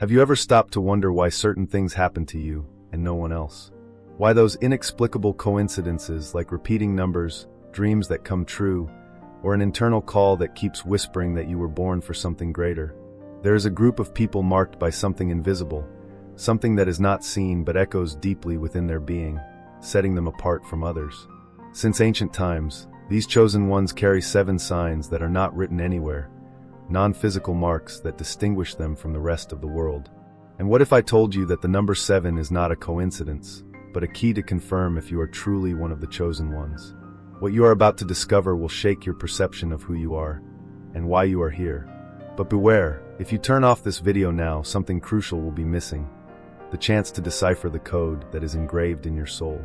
Have you ever stopped to wonder why certain things happen to you and no one else? Why those inexplicable coincidences like repeating numbers, dreams that come true, or an internal call that keeps whispering that you were born for something greater? There is a group of people marked by something invisible, something that is not seen but echoes deeply within their being, setting them apart from others. Since ancient times, these chosen ones carry 7 signs that are not written anywhere, non-physical marks that distinguish them from the rest of the world. And what if I told you that the number 7 is not a coincidence, but a key to confirm if you are truly one of the chosen ones? What you are about to discover will shake your perception of who you are and why you are here. But beware, if you turn off this video now, something crucial will be missing: the chance to decipher the code that is engraved in your soul.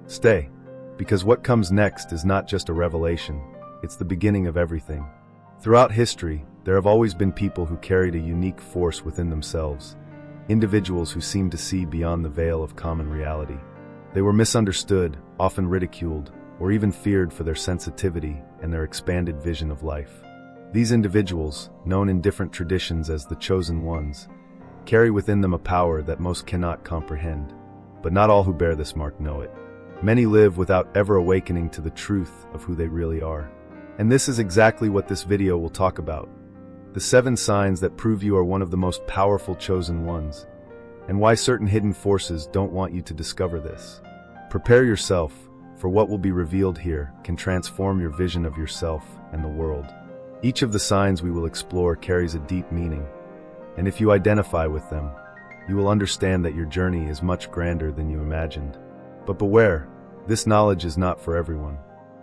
Stay, because what comes next is not just a revelation, it's the beginning of everything. Throughout history, there have always been people who carried a unique force within themselves, individuals who seemed to see beyond the veil of common reality. They were misunderstood, often ridiculed, or even feared for their sensitivity and their expanded vision of life. These individuals, known in different traditions as the chosen ones, carry within them a power that most cannot comprehend. But not all who bear this mark know it. Many live without ever awakening to the truth of who they really are. And this is exactly what this video will talk about: the 7 signs that prove you are one of the most powerful chosen ones, and why certain hidden forces don't want you to discover this. Prepare yourself, for what will be revealed here can transform your vision of yourself and the world. Each of the signs we will explore carries a deep meaning, and if you identify with them, you will understand that your journey is much grander than you imagined. But beware, this knowledge is not for everyone.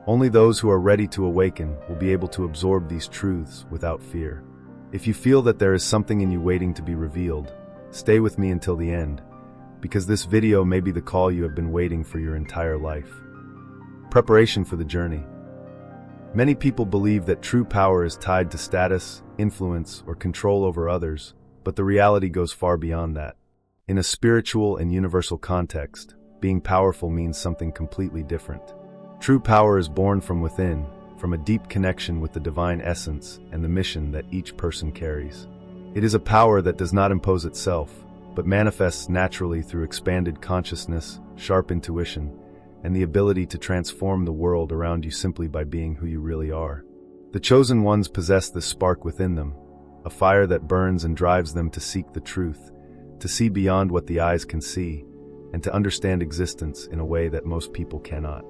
Only those who are ready to awaken will be able to absorb these truths without fear. If you feel that there is something in you waiting to be revealed, stay with me until the end, because this video may be the call you have been waiting for your entire life. Preparation for the journey. Many people believe that true power is tied to status, influence, or control over others, but the reality goes far beyond that. In a spiritual and universal context, being powerful means something completely different. True power is born from within, from a deep connection with the divine essence and the mission that each person carries. It is a power that does not impose itself, but manifests naturally through expanded consciousness, sharp intuition, and the ability to transform the world around you simply by being who you really are. The chosen ones possess this spark within them, a fire that burns and drives them to seek the truth, to see beyond what the eyes can see, and to understand existence in a way that most people cannot.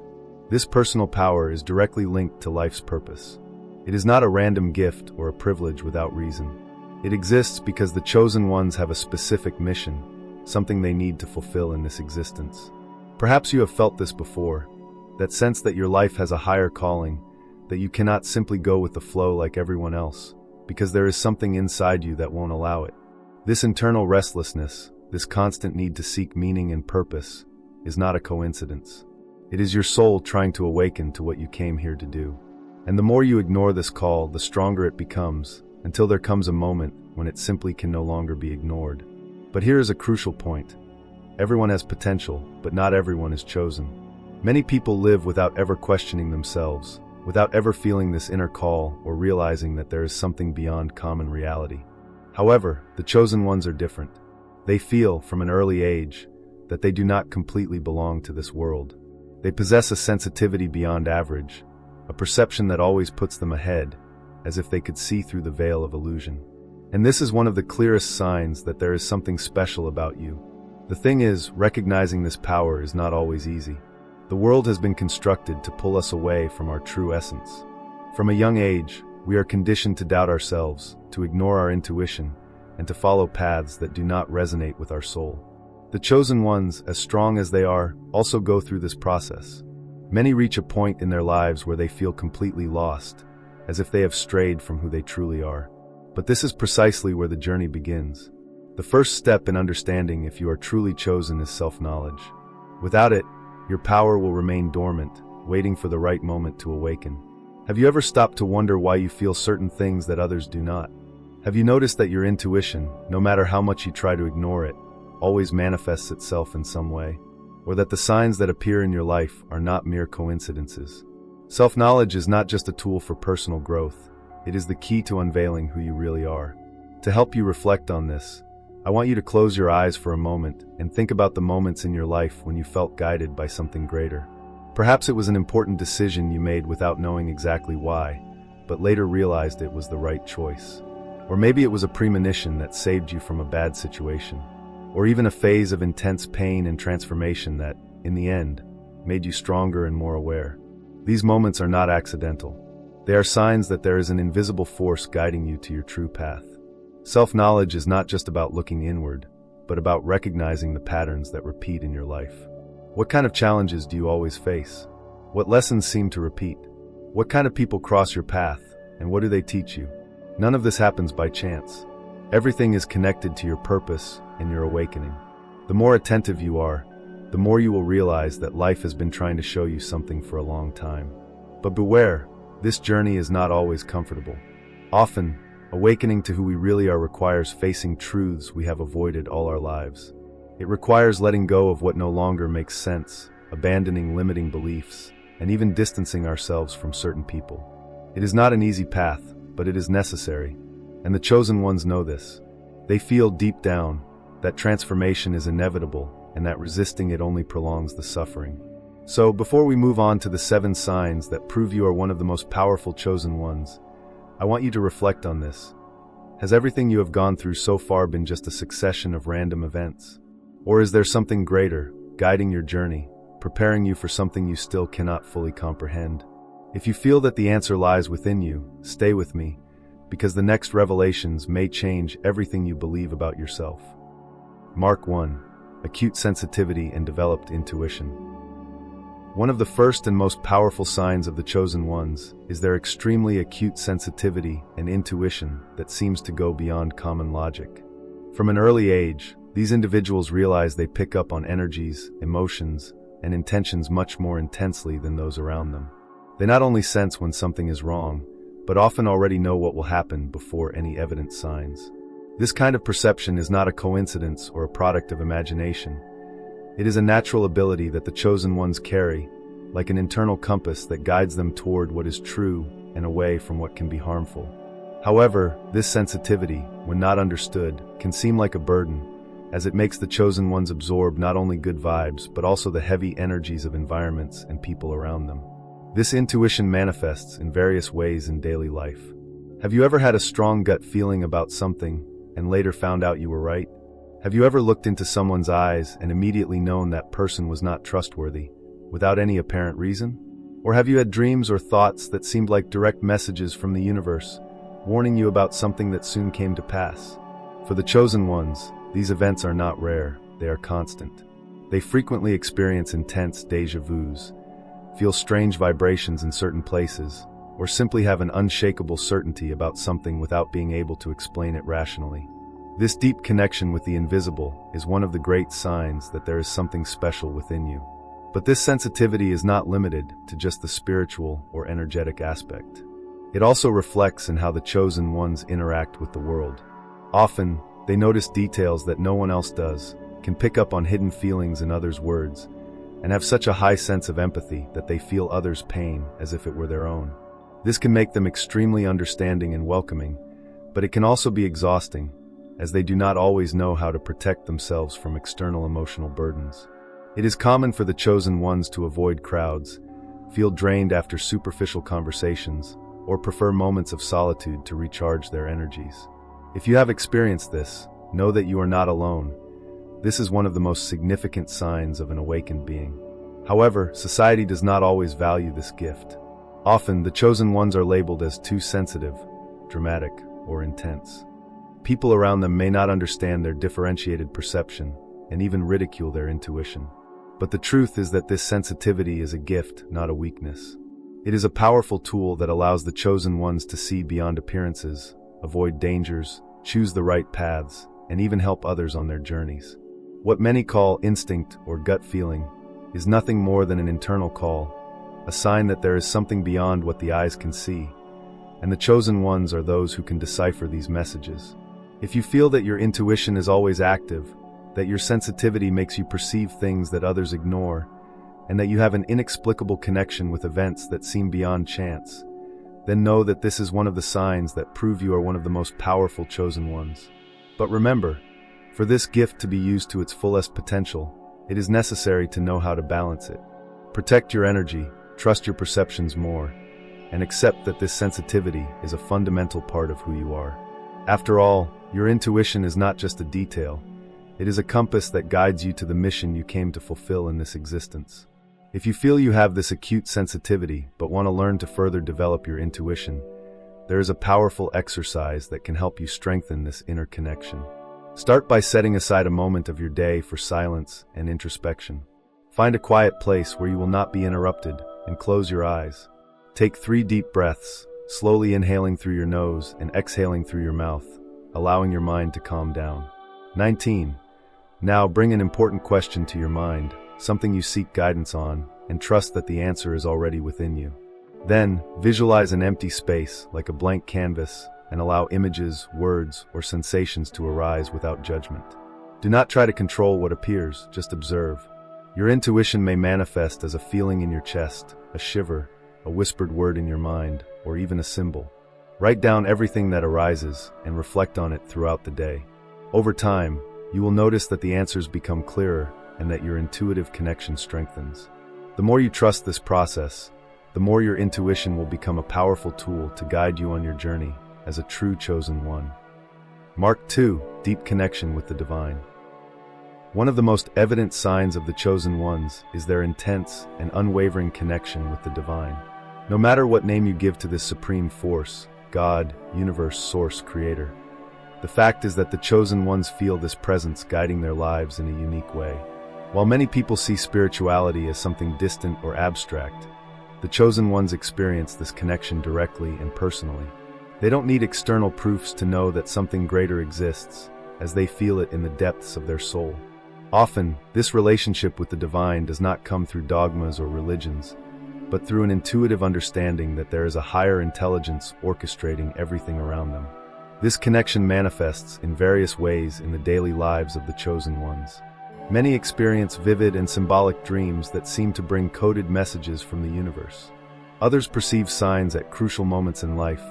This personal power is directly linked to life's purpose. It is not a random gift or a privilege without reason. It exists because the chosen ones have a specific mission, something they need to fulfill in this existence. Perhaps you have felt this before, that sense that your life has a higher calling, that you cannot simply go with the flow like everyone else, because there is something inside you that won't allow it. This internal restlessness, this constant need to seek meaning and purpose, is not a coincidence. It is your soul trying to awaken to what you came here to do. And the more you ignore this call, the stronger it becomes, until there comes a moment when it simply can no longer be ignored. But here is a crucial point. Everyone has potential, but not everyone is chosen. Many people live without ever questioning themselves, without ever feeling this inner call or realizing that there is something beyond common reality. However, the chosen ones are different. They feel, from an early age, that they do not completely belong to this world. They possess a sensitivity beyond average, a perception that always puts them ahead, as if they could see through the veil of illusion. And this is one of the clearest signs that there is something special about you. The thing is, recognizing this power is not always easy. The world has been constructed to pull us away from our true essence. From a young age, we are conditioned to doubt ourselves, to ignore our intuition, and to follow paths that do not resonate with our soul. The chosen ones, as strong as they are, also go through this process. Many reach a point in their lives where they feel completely lost, as if they have strayed from who they truly are. But this is precisely where the journey begins. The first step in understanding if you are truly chosen is self-knowledge. Without it, your power will remain dormant, waiting for the right moment to awaken. Have you ever stopped to wonder why you feel certain things that others do not? Have you noticed that your intuition, no matter how much you try to ignore it, always manifests itself in some way? Or that the signs that appear in your life are not mere coincidences? Self-knowledge is not just a tool for personal growth, it is the key to unveiling who you really are. To help you reflect on this, I want you to close your eyes for a moment and think about the moments in your life when you felt guided by something greater. Perhaps it was an important decision you made without knowing exactly why, but later realized it was the right choice. Or maybe it was a premonition that saved you from a bad situation. Or even a phase of intense pain and transformation that, in the end, made you stronger and more aware. These moments are not accidental. They are signs that there is an invisible force guiding you to your true path. Self-knowledge is not just about looking inward, but about recognizing the patterns that repeat in your life. What kind of challenges do you always face? What lessons seem to repeat? What kind of people cross your path, and what do they teach you? None of this happens by chance. Everything is connected to your purpose and your awakening. The more attentive you are, the more you will realize that life has been trying to show you something for a long time. But beware, this journey is not always comfortable. Often, awakening to who we really are requires facing truths we have avoided all our lives. It requires letting go of what no longer makes sense, abandoning limiting beliefs, and even distancing ourselves from certain people. It is not an easy path, but it is necessary, and the chosen ones know this. They feel deep down that transformation is inevitable and that resisting it only prolongs the suffering. So, before we move on to the 7 signs that prove you are one of the most powerful chosen ones, I want you to reflect on this. Has everything you have gone through so far been just a succession of random events? Or is there something greater, guiding your journey, preparing you for something you still cannot fully comprehend? If you feel that the answer lies within you, stay with me, because the next revelations may change everything you believe about yourself. Mark 1. Acute sensitivity and developed intuition. One of the first and most powerful signs of the chosen ones is their extremely acute sensitivity and intuition that seems to go beyond common logic. From an early age, these individuals realize they pick up on energies, emotions, and intentions much more intensely than those around them. They not only sense when something is wrong, but often already know what will happen before any evident signs. This kind of perception is not a coincidence or a product of imagination. It is a natural ability that the chosen ones carry, like an internal compass that guides them toward what is true and away from what can be harmful. However, this sensitivity, when not understood, can seem like a burden, as it makes the chosen ones absorb not only good vibes, but also the heavy energies of environments and people around them. This intuition manifests in various ways in daily life. Have you ever had a strong gut feeling about something and later found out you were right? Have you ever looked into someone's eyes and immediately known that person was not trustworthy, without any apparent reason? Or have you had dreams or thoughts that seemed like direct messages from the universe, warning you about something that soon came to pass? For the chosen ones, these events are not rare, they are constant. They frequently experience intense déjà vus, feel strange vibrations in certain places, or simply have an unshakable certainty about something without being able to explain it rationally. This deep connection with the invisible is one of the great signs that there is something special within you. But this sensitivity is not limited to just the spiritual or energetic aspect. It also reflects in how the chosen ones interact with the world. Often, they notice details that no one else does, can pick up on hidden feelings in others' words, and have such a high sense of empathy that they feel others' pain as if it were their own. This can make them extremely understanding and welcoming, but it can also be exhausting, as they do not always know how to protect themselves from external emotional burdens. It is common for the chosen ones to avoid crowds, feel drained after superficial conversations, or prefer moments of solitude to recharge their energies. If you have experienced this, know that you are not alone. This is one of the most significant signs of an awakened being. However, society does not always value this gift. Often, the chosen ones are labeled as too sensitive, dramatic, or intense. People around them may not understand their differentiated perception and even ridicule their intuition. But the truth is that this sensitivity is a gift, not a weakness. It is a powerful tool that allows the chosen ones to see beyond appearances, avoid dangers, choose the right paths, and even help others on their journeys. What many call instinct or gut feeling is nothing more than an internal call, a sign that there is something beyond what the eyes can see, and the chosen ones are those who can decipher these messages. If you feel that your intuition is always active, that your sensitivity makes you perceive things that others ignore, and that you have an inexplicable connection with events that seem beyond chance, then know that this is one of the signs that prove you are one of the most powerful chosen ones. But remember, For this gift to be used to its fullest potential, it is necessary to know how to balance it. Protect your energy, trust your perceptions more, and accept that this sensitivity is a fundamental part of who you are. After all, your intuition is not just a detail. It is a compass that guides you to the mission you came to fulfill in this existence. If you feel you have this acute sensitivity but want to learn to further develop your intuition, there is a powerful exercise that can help you strengthen this inner connection. Start by setting aside a moment of your day for silence and introspection. Find a quiet place where you will not be interrupted and close your eyes. Take 3 deep breaths, slowly inhaling through your nose and exhaling through your mouth, allowing your mind to calm down. 19. Now bring an important question to your mind, something you seek guidance on, and trust that the answer is already within you. Then, visualize an empty space, like a blank canvas, and allow images, words, or sensations to arise without judgment. Do not try to control what appears, just observe. Your intuition may manifest as a feeling in your chest, a shiver, a whispered word in your mind, or even a symbol. Write down everything that arises and reflect on it throughout the day. Over time, you will notice that the answers become clearer and that your intuitive connection strengthens. The more you trust this process, the more your intuition will become a powerful tool to guide you on your journey as a true chosen one. Mark 2. Deep connection with the divine. One of the most evident signs of the chosen ones is their intense and unwavering connection with the divine. No matter what name you give to this supreme force, God, universe, source, creator, the fact is that the chosen ones feel this presence guiding their lives in a unique way. While many people see spirituality as something distant or abstract, the chosen ones experience this connection directly and personally. They don't need external proofs to know that something greater exists, as they feel it in the depths of their soul. Often, this relationship with the divine does not come through dogmas or religions, but through an intuitive understanding that there is a higher intelligence orchestrating everything around them. This connection manifests in various ways in the daily lives of the chosen ones. Many experience vivid and symbolic dreams that seem to bring coded messages from the universe. Others perceive signs at crucial moments in life,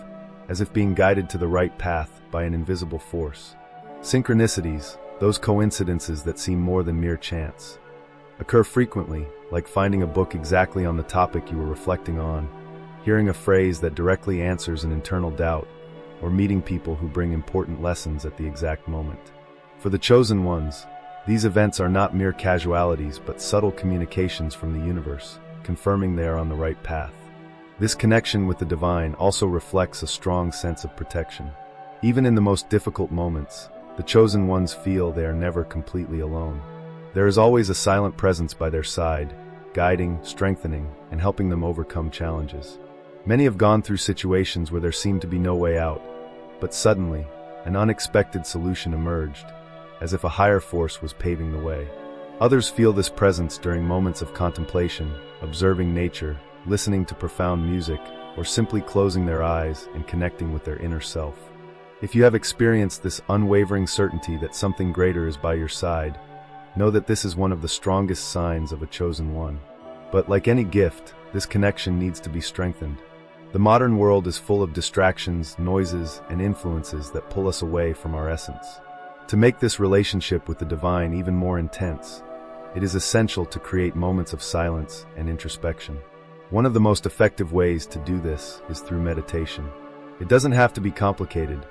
as if being guided to the right path by an invisible force. Synchronicities, those coincidences that seem more than mere chance, occur frequently, like finding a book exactly on the topic you were reflecting on, hearing a phrase that directly answers an internal doubt, or meeting people who bring important lessons at the exact moment. For the chosen ones, these events are not mere casualities but subtle communications from the universe, confirming they are on the right path. This connection with the divine also reflects a strong sense of protection. Even in the most difficult moments, the chosen ones feel they are never completely alone. There is always a silent presence by their side, guiding, strengthening, and helping them overcome challenges. Many have gone through situations where there seemed to be no way out, but suddenly, an unexpected solution emerged, as if a higher force was paving the way. Others feel this presence during moments of contemplation, observing nature, listening to profound music, or simply closing their eyes and connecting with their inner self. If you have experienced this unwavering certainty that something greater is by your side, know that this is one of the strongest signs of a chosen one. But like any gift, this connection needs to be strengthened. The modern world is full of distractions, noises, and influences that pull us away from our essence. To make this relationship with the divine even more intense, it is essential to create moments of silence and introspection. One of the most effective ways to do this is through meditation. It doesn't have to be complicated.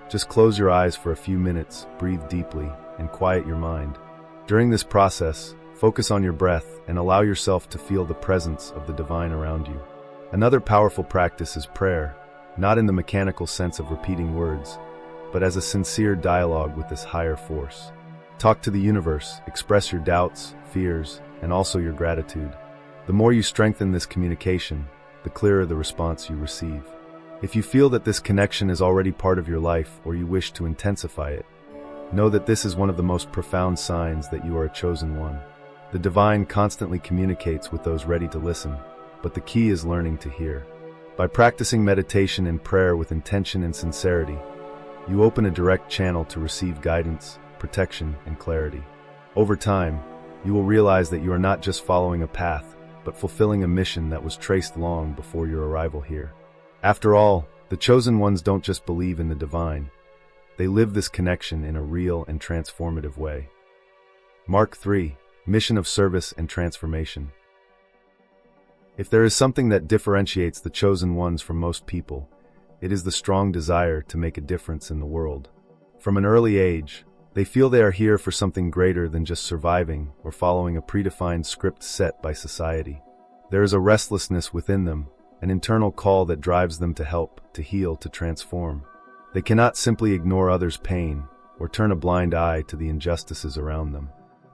Just close your eyes for a few minutes, breathe deeply, and quiet your mind. During this process, focus on your breath and allow yourself to feel the presence of the divine around you. Another powerful practice is prayer, not in the mechanical sense of repeating words, but as a sincere dialogue with this higher force. Talk to the universe, express your doubts, fears, and also your gratitude. The more you strengthen this communication, the clearer the response you receive. If you feel that this connection is already part of your life or you wish to intensify it, know that this is one of the most profound signs that you are a chosen one. The divine constantly communicates with those ready to listen, but the key is learning to hear. By practicing meditation and prayer with intention and sincerity, you open a direct channel to receive guidance, protection, and clarity. Over time, you will realize that you are not just following a path, but fulfilling a mission that was traced long before your arrival here. After all, the chosen ones don't just believe in the divine. they live this connection in a real and transformative way. Mark 3. Mission of service and transformation. If there is something that differentiates the chosen ones from most people, it is the strong desire to make a difference in the world. From an early age, they feel they are here for something greater than just surviving or following a predefined script set by society. There is a restlessness within them, an internal call that drives them to help, to heal, to transform. They cannot simply ignore others' pain or turn a blind eye to the injustices around them.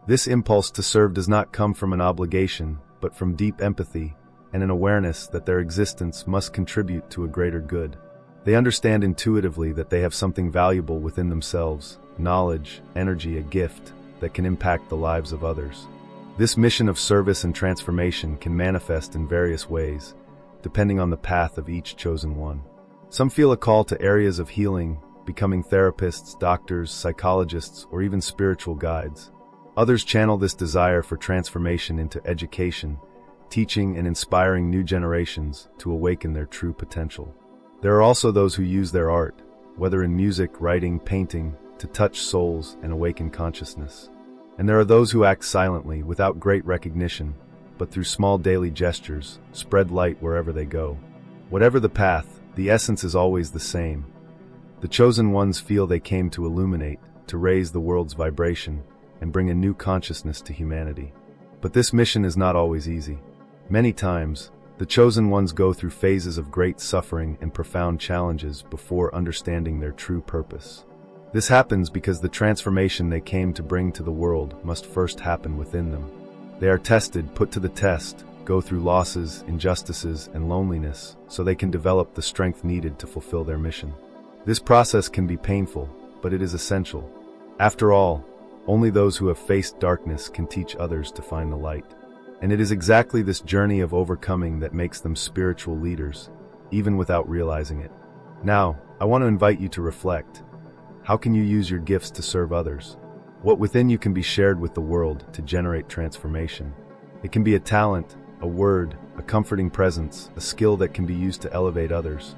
This impulse to serve does not come from an obligation, but from deep empathy and an awareness that their existence must contribute to a greater good. They understand intuitively that they have something valuable within themselves, knowledge, energy, a gift that can impact the lives of others. This mission of service and transformation can manifest in various ways, depending on the path of each chosen one. Some feel a call to areas of healing, becoming therapists, doctors, psychologists, or even spiritual guides. Others channel this desire for transformation into education, teaching and inspiring new generations to awaken their true potential. There are also those who use their art, whether in music, writing, painting, to touch souls and awaken consciousness. And there are those who act silently, without great recognition, but through small daily gestures, spread light wherever they go. Whatever the path, the essence is always the same. The chosen ones feel they came to illuminate, to raise the world's vibration, and bring a new consciousness to humanity. But this mission is not always easy. Many times, the chosen ones go through phases of great suffering and profound challenges before understanding their true purpose. This happens because the transformation they came to bring to the world must first happen within them. They are tested, put to the test, go through losses, injustices, and loneliness so they can develop the strength needed to fulfill their mission. This process can be painful, but it is essential. After all, only those who have faced darkness can teach others to find the light. And it is exactly this journey of overcoming that makes them spiritual leaders, even without realizing it. Now, I want to invite you to reflect. How can you use your gifts to serve others? What within you can be shared with the world to generate transformation? It can be a talent, a word, a comforting presence, a skill that can be used to elevate others.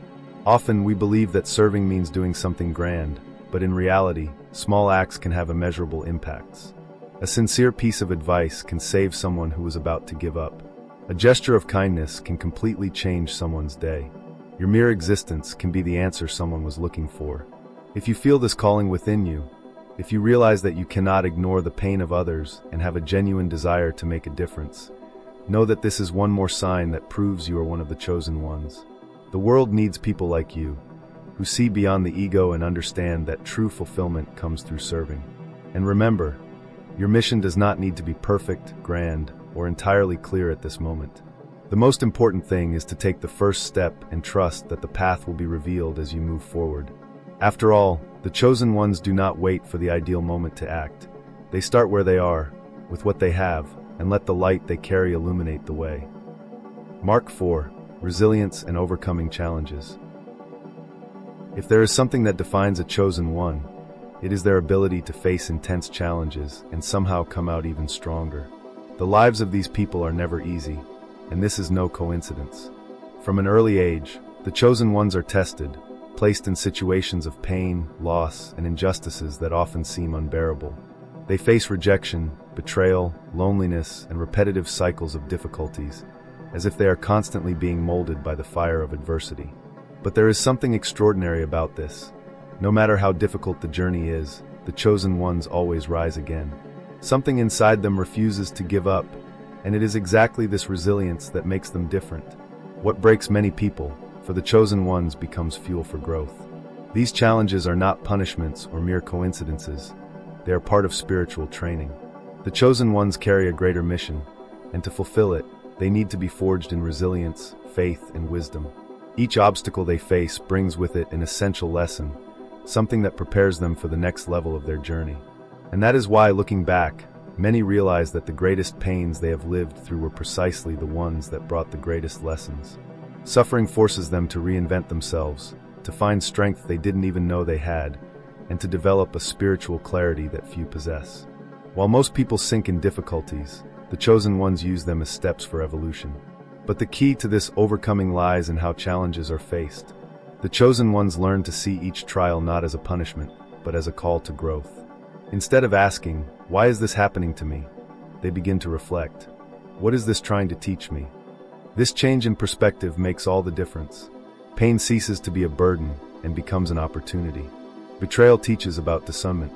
Often we believe that serving means doing something grand, but in reality, small acts can have immeasurable impacts. A sincere piece of advice can save someone who is about to give up. A gesture of kindness can completely change someone's day. Your mere existence can be the answer someone was looking for. If you feel this calling within you, if you realize that you cannot ignore the pain of others and have a genuine desire to make a difference, know that this is one more sign that proves you are one of the chosen ones. The world needs people like you, who see beyond the ego and understand that true fulfillment comes through serving. And remember, your mission does not need to be perfect, grand, or entirely clear at this moment. The most important thing is to take the first step and trust that the path will be revealed as you move forward. After all, the chosen ones do not wait for the ideal moment to act. They start where they are, with what they have, and let the light they carry illuminate the way. Mark 4. Resilience and overcoming challenges. If there is something that defines a chosen one, it is their ability to face intense challenges and somehow come out even stronger. The lives of these people are never easy, and this is no coincidence. From an early age, the chosen ones are tested, placed in situations of pain, loss, and injustices that often seem unbearable. They face rejection, betrayal, loneliness, and repetitive cycles of difficulties, as if they are constantly being molded by the fire of adversity. But there is something extraordinary about this. No matter how difficult the journey is, the chosen ones always rise again. Something inside them refuses to give up, and it is exactly this resilience that makes them different. What breaks many people, for the chosen ones, becomes fuel for growth. These challenges are not punishments or mere coincidences. They are part of spiritual training. The chosen ones carry a greater mission, and to fulfill it, they need to be forged in resilience, faith, and wisdom. Each obstacle they face brings with it an essential lesson, something that prepares them for the next level of their journey. And that is why, looking back, many realize that the greatest pains they have lived through were precisely the ones that brought the greatest lessons. Suffering forces them to reinvent themselves, to find strength they didn't even know they had, and to develop a spiritual clarity that few possess. While most people sink in difficulties, the chosen ones use them as steps for evolution. But the key to this overcoming lies in how challenges are faced. The chosen ones learn to see each trial not as a punishment, but as a call to growth. Instead of asking, "Why is this happening to me?" they begin to reflect, "What is this trying to teach me?" This change in perspective makes all the difference. Pain ceases to be a burden and becomes an opportunity. Betrayal teaches about discernment.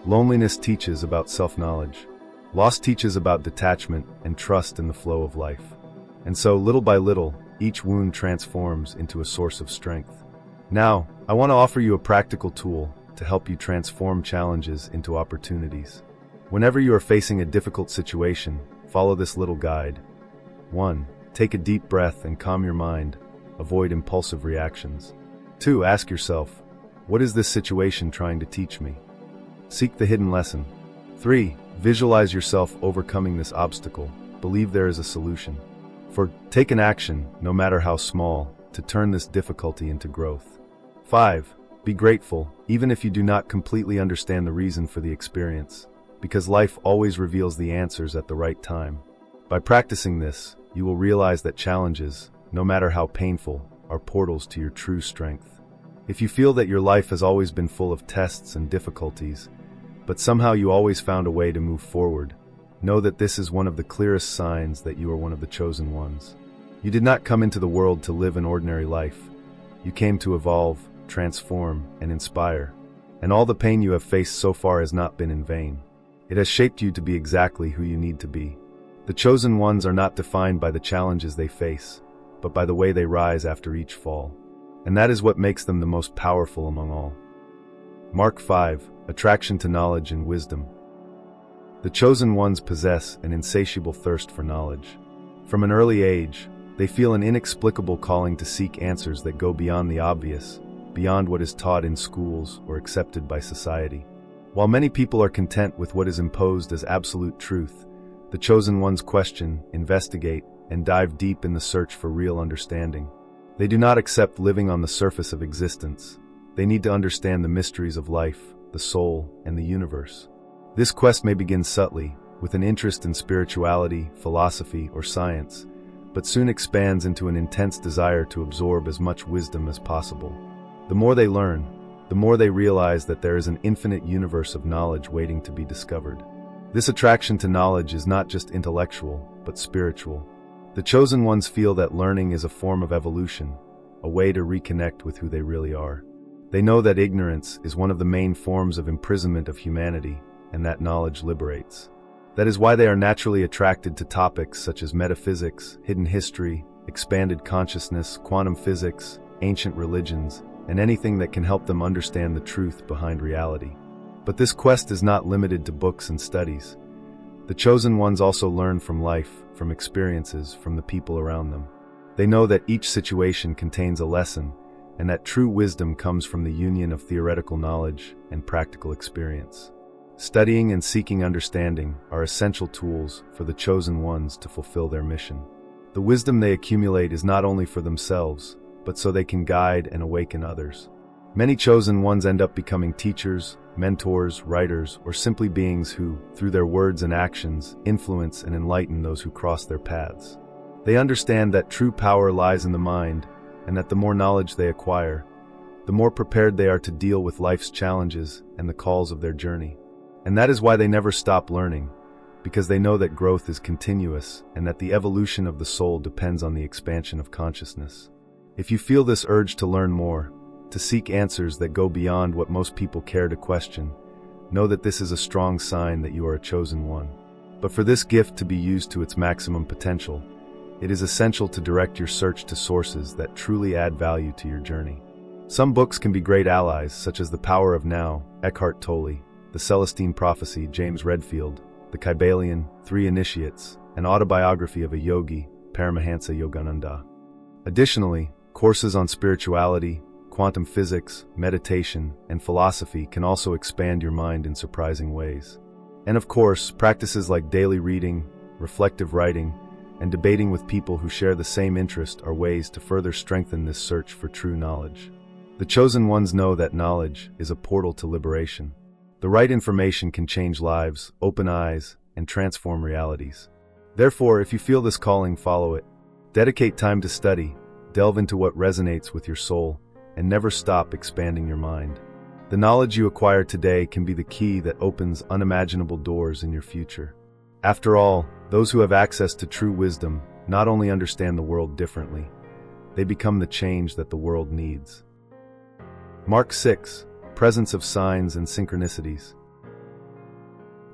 Loneliness teaches about self-knowledge. Loss teaches about detachment and trust in the flow of life. And so, little by little, each wound transforms into a source of strength. Now, I want to offer you a practical tool to help you transform challenges into opportunities. Whenever you are facing a difficult situation, follow this little guide. 1. Take a deep breath and calm your mind. Avoid impulsive reactions. 2. Ask yourself, what is this situation trying to teach me? Seek the hidden lesson. 3. Visualize yourself overcoming this obstacle. Believe there is a solution. 4. Take an action, no matter how small, to turn this difficulty into growth. 5. Be grateful, even if you do not completely understand the reason for the experience, because life always reveals the answers at the right time. By practicing this, you will realize that challenges, no matter how painful, are portals to your true strength. If you feel that your life has always been full of tests and difficulties, but somehow you always found a way to move forward, know that this is one of the clearest signs that you are one of the chosen ones. You did not come into the world to live an ordinary life. You came to evolve, transform, and inspire. And all the pain you have faced so far has not been in vain. It has shaped you to be exactly who you need to be. The chosen ones are not defined by the challenges they face, but by the way they rise after each fall. And that is what makes them the most powerful among all. Mark 5, Attraction to Knowledge and Wisdom. The chosen ones possess an insatiable thirst for knowledge. From an early age, they feel an inexplicable calling to seek answers that go beyond the obvious, beyond what is taught in schools or accepted by society. While many people are content with what is imposed as absolute truth, the chosen ones question, investigate, and dive deep in the search for real understanding. They do not accept living on the surface of existence. They need to understand the mysteries of life, the soul, and the universe. This quest may begin subtly, with an interest in spirituality, philosophy, or science, but soon expands into an intense desire to absorb as much wisdom as possible. The more they learn, the more they realize that there is an infinite universe of knowledge waiting to be discovered. This attraction to knowledge is not just intellectual, but spiritual. The chosen ones feel that learning is a form of evolution, a way to reconnect with who they really are. They know that ignorance is one of the main forms of imprisonment of humanity, and that knowledge liberates. That is why they are naturally attracted to topics such as metaphysics, hidden history, expanded consciousness, quantum physics, ancient religions, and anything that can help them understand the truth behind reality. But this quest is not limited to books and studies. The chosen ones also learn from life, from experiences, from the people around them. They know that each situation contains a lesson, and that true wisdom comes from the union of theoretical knowledge and practical experience. Studying and seeking understanding are essential tools for the chosen ones to fulfill their mission. The wisdom they accumulate is not only for themselves, but so they can guide and awaken others. Many chosen ones end up becoming teachers, mentors, writers, or simply beings who, through their words and actions, influence and enlighten those who cross their paths. They understand that true power lies in the mind, and that the more knowledge they acquire, the more prepared they are to deal with life's challenges and the calls of their journey. And that is why they never stop learning, because they know that growth is continuous and that the evolution of the soul depends on the expansion of consciousness. If you feel this urge to learn more, to seek answers that go beyond what most people care to question, know that this is a strong sign that you are a chosen one. But for this gift to be used to its maximum potential, it is essential to direct your search to sources that truly add value to your journey. Some books can be great allies, such as The Power of Now, Eckhart Tolle, The Celestine Prophecy, James Redfield, The Kybalion, Three Initiates, an autobiography of a yogi, Paramahansa Yogananda. Additionally, courses on spirituality, quantum physics, meditation, and philosophy can also expand your mind in surprising ways. And of course, practices like daily reading, reflective writing, and debating with people who share the same interest are ways to further strengthen this search for true knowledge. The chosen ones know that knowledge is a portal to liberation. The right information can change lives, open eyes, and transform realities. Therefore, if you feel this calling, follow it. Dedicate time to study, delve into what resonates with your soul, and never stop expanding your mind. The knowledge you acquire today can be the key that opens unimaginable doors in your future. After all, those who have access to true wisdom not only understand the world differently, they become the change that the world needs. Mark 6. Presence of signs and synchronicities.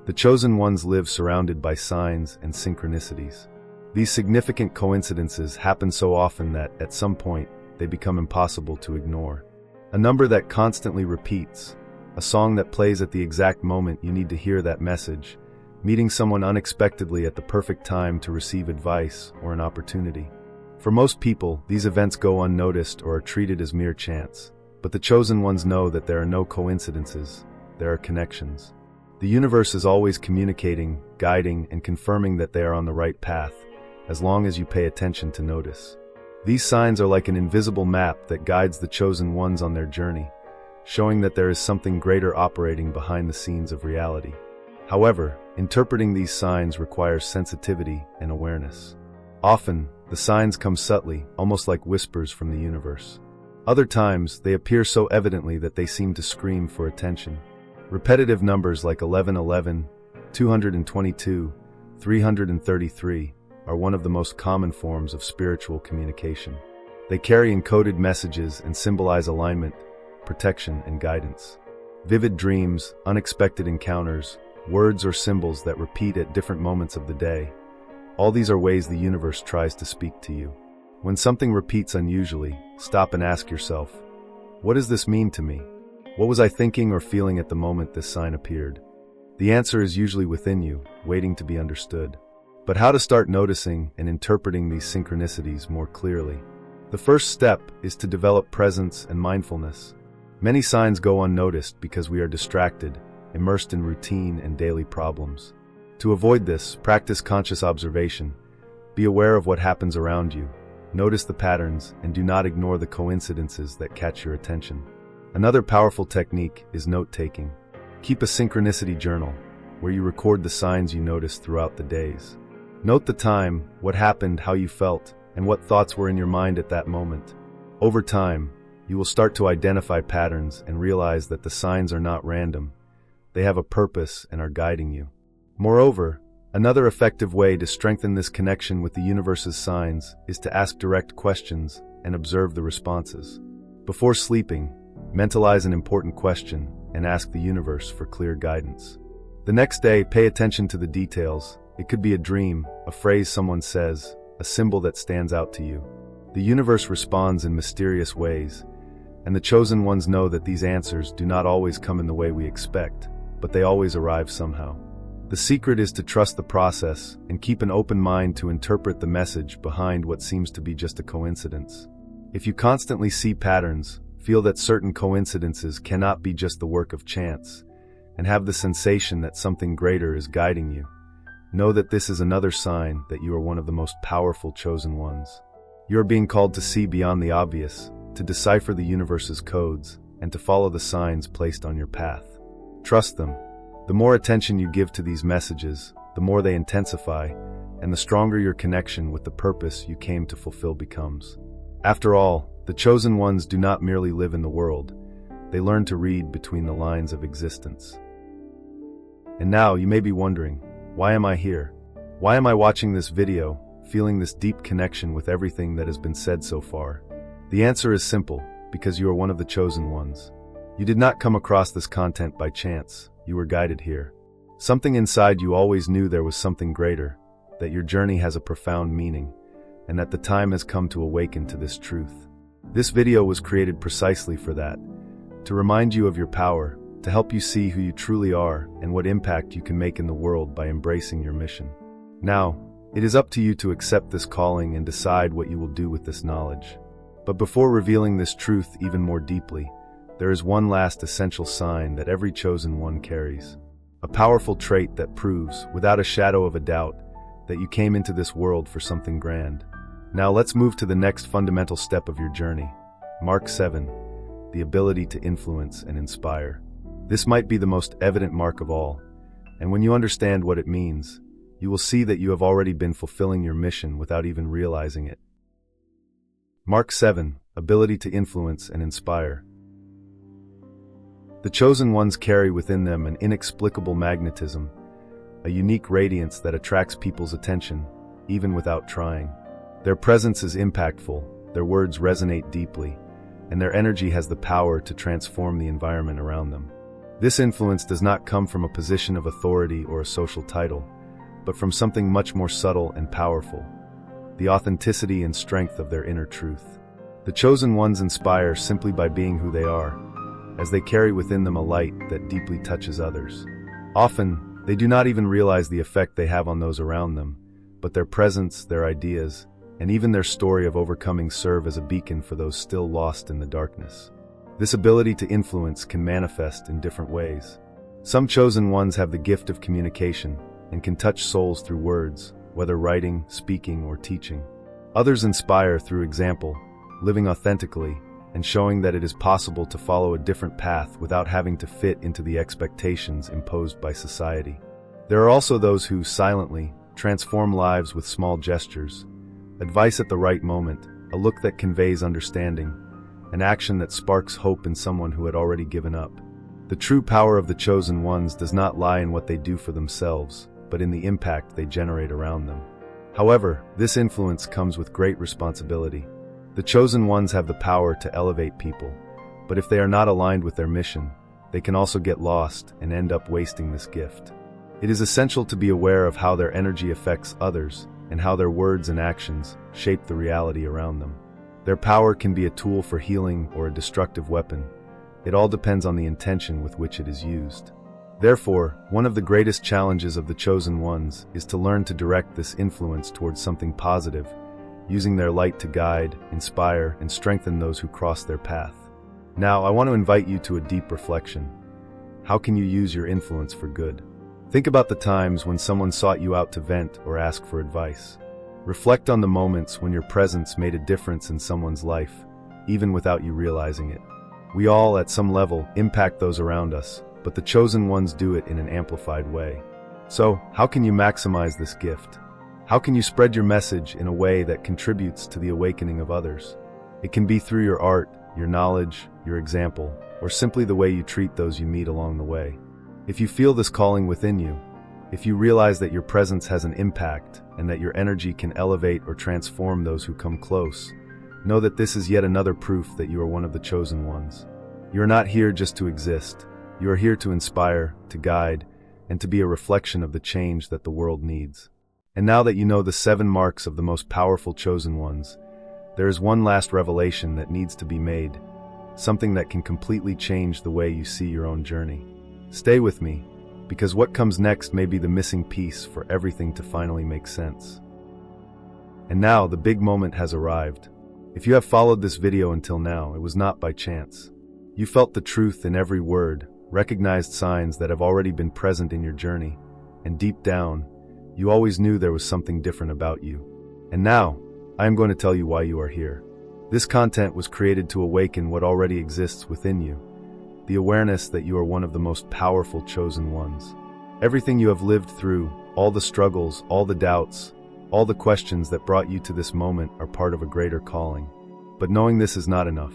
The chosen ones live surrounded by signs and synchronicities. These significant coincidences happen so often that, at some point, they become impossible to ignore. A number that constantly repeats, a song that plays at the exact moment you need to hear that message, meeting someone unexpectedly at the perfect time to receive advice or an opportunity. For most people, these events go unnoticed or are treated as mere chance. But the chosen ones know that there are no coincidences, there are connections. The universe is always communicating, guiding, and confirming that they are on the right path, as long as you pay attention to notice. These signs are like an invisible map that guides the chosen ones on their journey, showing that there is something greater operating behind the scenes of reality. However, interpreting these signs requires sensitivity and awareness. Often, the signs come subtly, almost like whispers from the universe. Other times, they appear so evidently that they seem to scream for attention. Repetitive numbers like 1111, 222, 333 are one of the most common forms of spiritual communication. They carry encoded messages and symbolize alignment, protection, and guidance. Vivid dreams, unexpected encounters, words or symbols that repeat at different moments of the day, all these are ways the universe tries to speak to you. When something repeats unusually, stop and ask yourself, what does this mean to me? What was I thinking or feeling at the moment this sign appeared? The answer is usually within you, waiting to be understood. But how to start noticing and interpreting these synchronicities more clearly? The first step is to develop presence and mindfulness. Many signs go unnoticed because we are distracted, immersed in routine and daily problems. To avoid this, practice conscious observation. Be aware of what happens around you. Notice the patterns and do not ignore the coincidences that catch your attention. Another powerful technique is note-taking. Keep a synchronicity journal where you record the signs you notice throughout the days. Note the time, what happened, how you felt, and what thoughts were in your mind at that moment. Over time, you will start to identify patterns and realize that the signs are not random. They have a purpose and are guiding you. Moreover, another effective way to strengthen this connection with the universe's signs is to ask direct questions and observe the responses. Before sleeping, mentalize an important question and ask the universe for clear guidance. The next day, pay attention to the details. It could be a dream, a phrase someone says, a symbol that stands out to you. The universe responds in mysterious ways, and the chosen ones know that these answers do not always come in the way we expect, but they always arrive somehow. The secret is to trust the process and keep an open mind to interpret the message behind what seems to be just a coincidence. If you constantly see patterns, feel that certain coincidences cannot be just the work of chance, and have the sensation that something greater is guiding you, know that this is another sign that you are one of the most powerful chosen ones. You are being called to see beyond the obvious, to decipher the universe's codes, and to follow the signs placed on your path. Trust them. The more attention you give to these messages, the more they intensify, and the stronger your connection with the purpose you came to fulfill becomes. After all, the chosen ones do not merely live in the world, they learn to read between the lines of existence. And now you may be wondering, why am I here? Why am I watching this video, feeling this deep connection with everything that has been said so far? The answer is simple, because you are one of the chosen ones. You did not come across this content by chance. You were guided here. Something inside you always knew there was something greater, that your journey has a profound meaning, and that the time has come to awaken to this truth. This video was created precisely for that, to remind you of your power, to help you see who you truly are and what impact you can make in the world by embracing your mission. Now, it is up to you to accept this calling and decide what you will do with this knowledge. But before revealing this truth even more deeply, there is one last essential sign that every chosen one carries. A powerful trait that proves, without a shadow of a doubt, that you came into this world for something grand. Now let's move to the next fundamental step of your journey. Mark 7. The ability to influence and inspire. This might be the most evident mark of all, and when you understand what it means, you will see that you have already been fulfilling your mission without even realizing it. Mark 7. Ability to influence and inspire. The chosen ones carry within them an inexplicable magnetism, a unique radiance that attracts people's attention, even without trying. Their presence is impactful, their words resonate deeply, and their energy has the power to transform the environment around them. This influence does not come from a position of authority or a social title, but from something much more subtle and powerful: the authenticity and strength of their inner truth. The chosen ones inspire simply by being who they are, as they carry within them a light that deeply touches others. Often, they do not even realize the effect they have on those around them, but their presence, their ideas, and even their story of overcoming serve as a beacon for those still lost in the darkness. This ability to influence can manifest in different ways. Some chosen ones have the gift of communication and can touch souls through words, whether writing, speaking, or teaching. Others inspire through example, living authentically, and showing that it is possible to follow a different path without having to fit into the expectations imposed by society. There are also those who, silently, transform lives with small gestures: advice at the right moment, a look that conveys understanding, an action that sparks hope in someone who had already given up. The true power of the chosen ones does not lie in what they do for themselves, but in the impact they generate around them. However, this influence comes with great responsibility. The chosen ones have the power to elevate people, but if they are not aligned with their mission, they can also get lost and end up wasting this gift. It is essential to be aware of how their energy affects others and how their words and actions shape the reality around them. Their power can be a tool for healing or a destructive weapon. It all depends on the intention with which it is used. Therefore, one of the greatest challenges of the chosen ones is to learn to direct this influence towards something positive, using their light to guide, inspire, and strengthen those who cross their path. Now, I want to invite you to a deep reflection. How can you use your influence for good? Think about the times when someone sought you out to vent or ask for advice. Reflect on the moments when your presence made a difference in someone's life, even without you realizing it. We all, at some level, impact those around us, but the chosen ones do it in an amplified way. So, how can you maximize this gift? How can you spread your message in a way that contributes to the awakening of others? It can be through your art, your knowledge, your example, or simply the way you treat those you meet along the way. If you feel this calling within you, if you realize that your presence has an impact and that your energy can elevate or transform those who come close, know that this is yet another proof that you are one of the chosen ones. You are not here just to exist. You are here to inspire, to guide, and to be a reflection of the change that the world needs. And now that you know the 7 marks of the most powerful chosen ones, there is one last revelation that needs to be made, something that can completely change the way you see your own journey. Stay with me, because what comes next may be the missing piece for everything to finally make sense. And now, the big moment has arrived. If you have followed this video until now, it was not by chance. You felt the truth in every word, recognized signs that have already been present in your journey, and deep down, you always knew there was something different about you. And now, I am going to tell you why you are here. This content was created to awaken what already exists within you, the awareness that you are one of the most powerful chosen ones. Everything you have lived through, all the struggles, all the doubts, all the questions that brought you to this moment are part of a greater calling. But knowing this is not enough.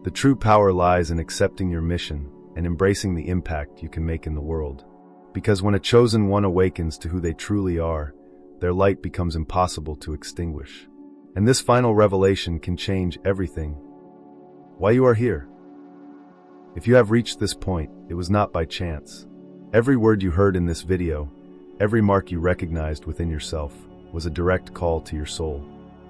The true power lies in accepting your mission and embracing the impact you can make in the world. Because when a chosen one awakens to who they truly are, their light becomes impossible to extinguish. And this final revelation can change everything. Why you are here. If you have reached this point, it was not by chance. Every word you heard in this video, every mark you recognized within yourself, was a direct call to your soul.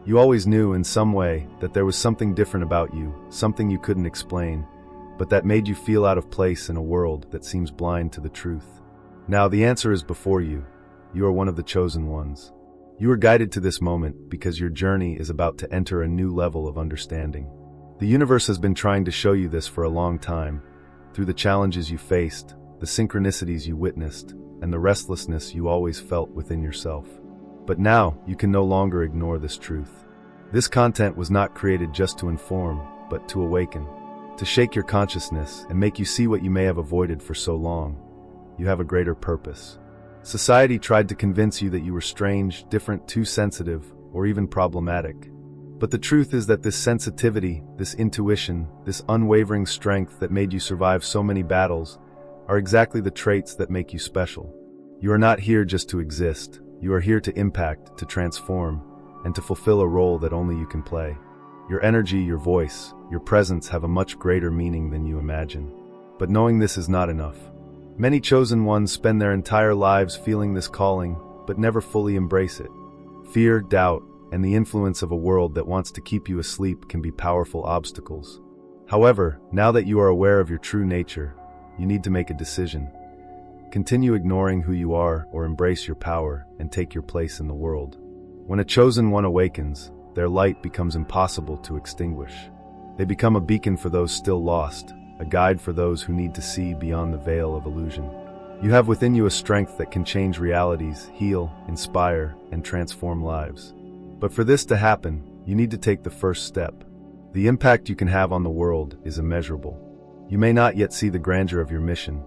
You always knew in some way that there was something different about you, something you couldn't explain, but that made you feel out of place in a world that seems blind to the truth. Now the answer is before you. You are one of the chosen ones. You are guided to this moment because your journey is about to enter a new level of understanding. The universe has been trying to show you this for a long time, through the challenges you faced, the synchronicities you witnessed, and the restlessness you always felt within yourself. But now, you can no longer ignore this truth. This content was not created just to inform, but to awaken, to shake your consciousness and make you see what you may have avoided for so long. You have a greater purpose. Society tried to convince you that you were strange, different, too sensitive, or even problematic. But the truth is that this sensitivity, this intuition, this unwavering strength that made you survive so many battles are exactly the traits that make you special. You are not here just to exist. You are here to impact, to transform, and to fulfill a role that only you can play. Your energy, your voice, your presence have a much greater meaning than you imagine. But knowing this is not enough. Many chosen ones spend their entire lives feeling this calling, but never fully embrace it. Fear, doubt, and the influence of a world that wants to keep you asleep can be powerful obstacles. However, now that you are aware of your true nature, you need to make a decision. Continue ignoring who you are or embrace your power and take your place in the world. When a chosen one awakens, their light becomes impossible to extinguish. They become a beacon for those still lost, a guide for those who need to see beyond the veil of illusion. You have within you a strength that can change realities, heal, inspire, and transform lives. But for this to happen, you need to take the first step. The impact you can have on the world is immeasurable. You may not yet see the grandeur of your mission,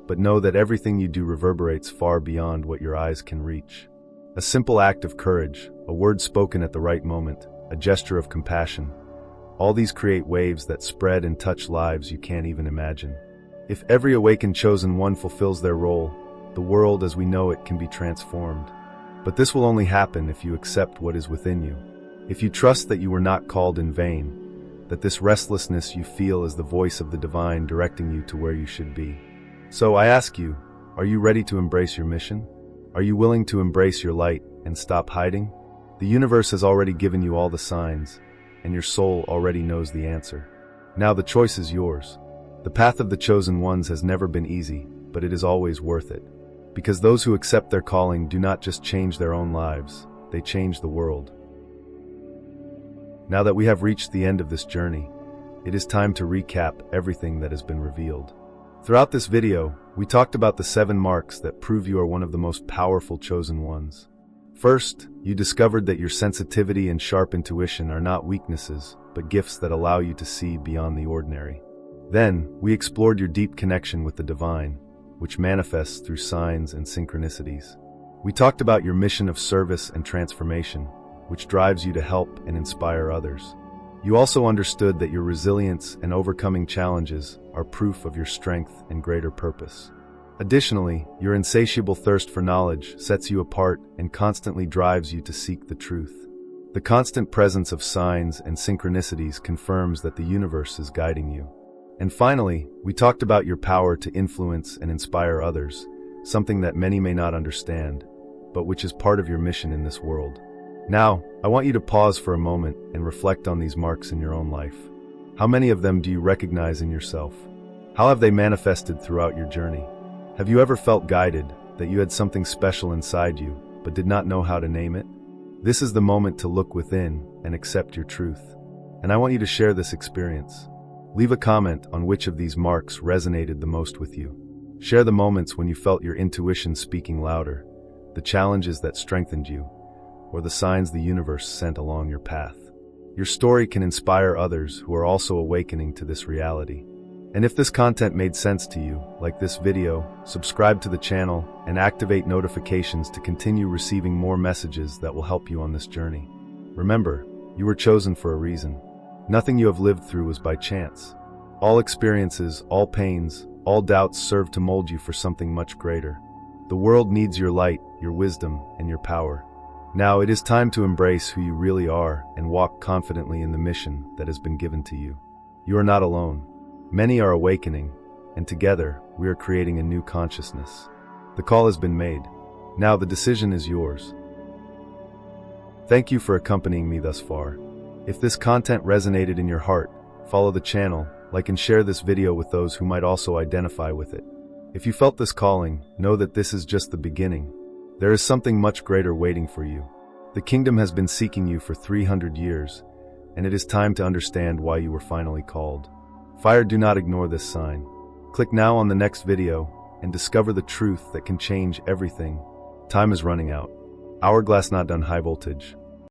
but know that everything you do reverberates far beyond what your eyes can reach. A simple act of courage, a word spoken at the right moment, a gesture of compassion, all these create waves that spread and touch lives you can't even imagine. If every awakened chosen one fulfills their role, the world as we know it can be transformed. But this will only happen if you accept what is within you. If you trust that you were not called in vain, that this restlessness you feel is the voice of the divine directing you to where you should be. So I ask you, are you ready to embrace your mission? Are you willing to embrace your light and stop hiding? The universe has already given you all the signs, and your soul already knows the answer. Now the choice is yours. The path of the chosen ones has never been easy, but it is always worth it. Because those who accept their calling do not just change their own lives, they change the world. Now that we have reached the end of this journey, it is time to recap everything that has been revealed. Throughout this video, we talked about the 7 marks that prove you are one of the most powerful chosen ones. First, you discovered that your sensitivity and sharp intuition are not weaknesses, but gifts that allow you to see beyond the ordinary. Then, we explored your deep connection with the divine, which manifests through signs and synchronicities. We talked about your mission of service and transformation, which drives you to help and inspire others. You also understood that your resilience and overcoming challenges are proof of your strength and greater purpose. Additionally, your insatiable thirst for knowledge sets you apart and constantly drives you to seek the truth. The constant presence of signs and synchronicities confirms that the universe is guiding you. And finally, we talked about your power to influence and inspire others, something that many may not understand, but which is part of your mission in this world. Now, I want you to pause for a moment and reflect on these marks in your own life. How many of them do you recognize in yourself? How have they manifested throughout your journey? Have you ever felt guided, that you had something special inside you, but did not know how to name it? This is the moment to look within and accept your truth. And I want you to share this experience. Leave a comment on which of these marks resonated the most with you. Share the moments when you felt your intuition speaking louder, the challenges that strengthened you, or the signs the universe sent along your path. Your story can inspire others who are also awakening to this reality. And if this content made sense to you, like this video, subscribe to the channel and activate notifications to continue receiving more messages that will help you on this journey. Remember, you were chosen for a reason. Nothing you have lived through was by chance. All experiences, all pains, all doubts serve to mold you for something much greater. The world needs your light, your wisdom, and your power. Now it is time to embrace who you really are and walk confidently in the mission that has been given to you. You are not alone. Many are awakening, and together we are creating a new consciousness. The call has been made. Now the decision is yours. Thank you for accompanying me thus far. If this content resonated in your heart, follow the channel, like and share this video with those who might also identify with it. If you felt this calling, know that this is just the beginning. There is something much greater waiting for you. The kingdom has been seeking you for 300 years, and it is time to understand why you were finally called. Fire, do not ignore this sign. Click now on the next video and discover the truth that can change everything. Time is running out. Hourglass not done high voltage.